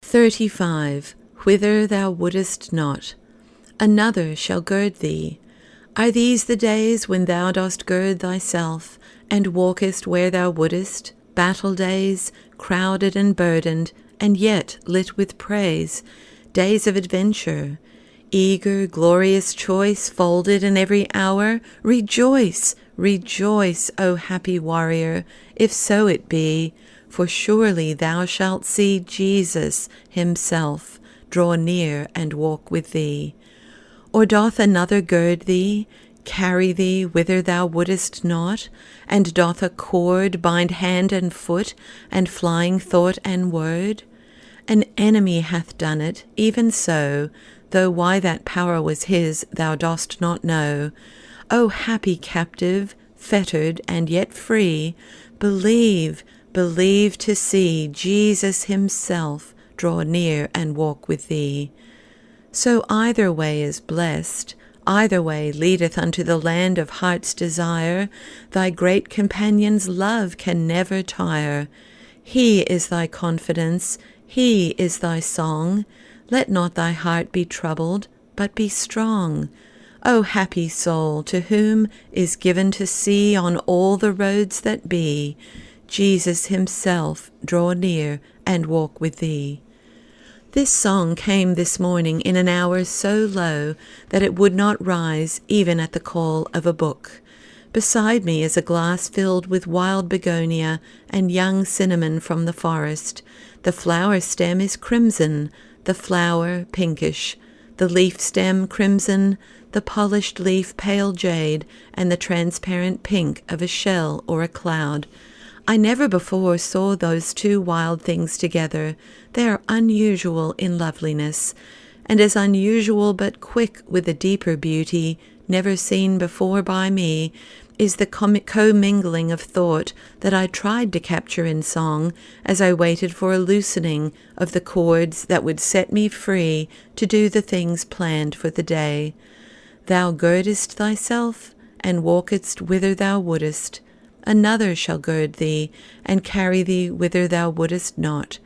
35. Whither thou wouldest not. Another shall gird thee. Are these the days when thou dost gird thyself, and walkest where thou wouldest, battle days, crowded and burdened, and yet lit with praise, days of adventure, eager, glorious choice folded in every hour? Rejoice, rejoice, O happy warrior, if so it be, for surely thou shalt see Jesus himself draw near and walk with thee. Or doth another gird thee, carry thee whither thou wouldest not, and doth a cord bind hand and foot, and flying thought and word? An enemy hath done it, even so, though why that power was his thou dost not know. O happy captive, fettered and yet free, believe, believe to see Jesus himself draw near and walk with thee. So either way is blessed, either way leadeth unto the land of heart's desire. Thy great companion's love can never tire. He is thy confidence, he is thy song. Let not thy heart be troubled, but be strong. O happy soul, to whom is given to see on all the roads that be, Jesus himself draw near and walk with thee. This song came this morning in an hour so low that it would not rise even at the call of a book. Beside me is a glass filled with wild begonia and young cinnamon from the forest. The flower stem is crimson, the flower pinkish, the leaf stem crimson, the polished leaf pale jade, and the transparent pink of a shell or a cloud. I never before saw those two wild things together. They are unusual in loveliness, and as unusual but quick with a deeper beauty, never seen before by me, is the commingling of thought that I tried to capture in song as I waited for a loosening of the cords that would set me free to do the things planned for the day. Thou girdest thyself, and walkest whither thou wouldest. Another shall gird thee, and carry thee whither thou wouldest not.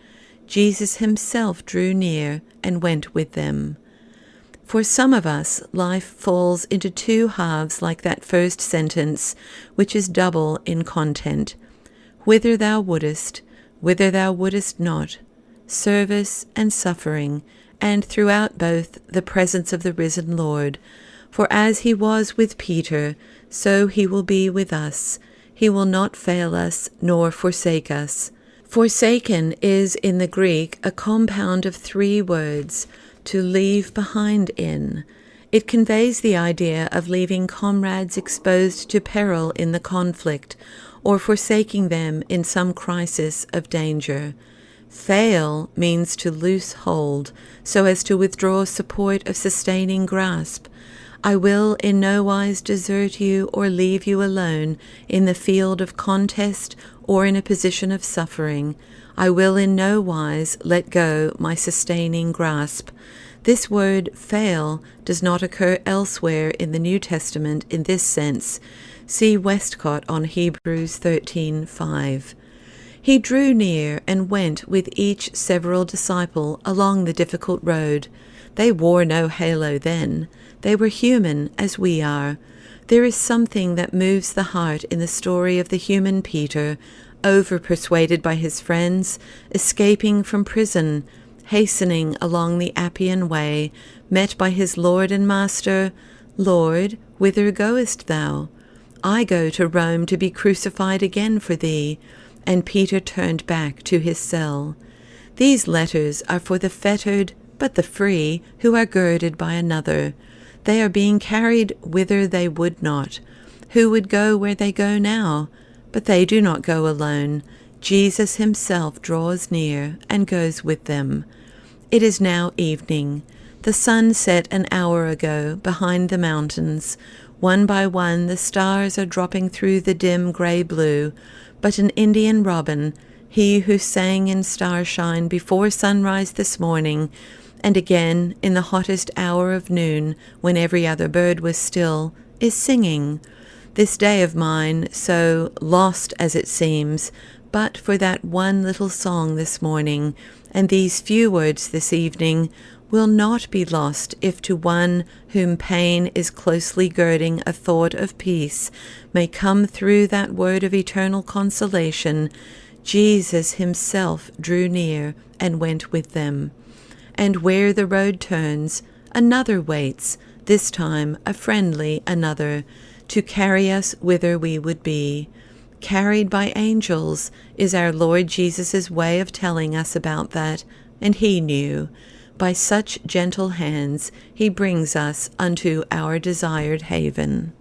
Jesus himself drew near, and went with them. For some of us, life falls into two halves like that first sentence, which is double in content. Whither thou wouldest not, service and suffering, and throughout both the presence of the risen Lord. For as he was with Peter, so he will be with us. He will not fail us, nor forsake us. Forsaken is in the Greek a compound of three words, to leave behind in. It conveys the idea of leaving comrades exposed to peril in the conflict, or forsaking them in some crisis of danger. Fail means to loose hold, so as to withdraw support of sustaining grasp. I will in no wise desert you or leave you alone in the field of contest or in a position of suffering. I will in no wise let go my sustaining grasp. This word fail does not occur elsewhere in the New Testament in this sense. See Westcott on Hebrews 13:5. He drew near and went with each several disciple along the difficult road. They wore no halo then. They were human as we are. There is something that moves the heart in the story of the human Peter, over-persuaded by his friends, escaping from prison, hastening along the Appian way, met by his Lord and Master. Lord, whither goest thou? I go to Rome to be crucified again for thee. And Peter turned back to his cell. These letters are for the fettered, but the free, who are girded by another. They are being carried whither they would not. Who would go where they go now? But they do not go alone. Jesus himself draws near and goes with them. It is now evening. The sun set an hour ago behind the mountains. One by one the stars are dropping through the dim grey blue, but an Indian robin, he who sang in starshine before sunrise this morning, and again in the hottest hour of noon, when every other bird was still, is singing. This day of mine, so lost as it seems, But for that one little song this morning, and these few words this evening, will not be lost if to one whom pain is closely girding a thought of peace may come through that word of eternal consolation, Jesus himself drew near and went with them. And where the road turns, another waits, this time a friendly another, to carry us whither we would be. Carried by angels is our Lord Jesus' way of telling us about that, and he knew. By such gentle hands he brings us unto our desired haven.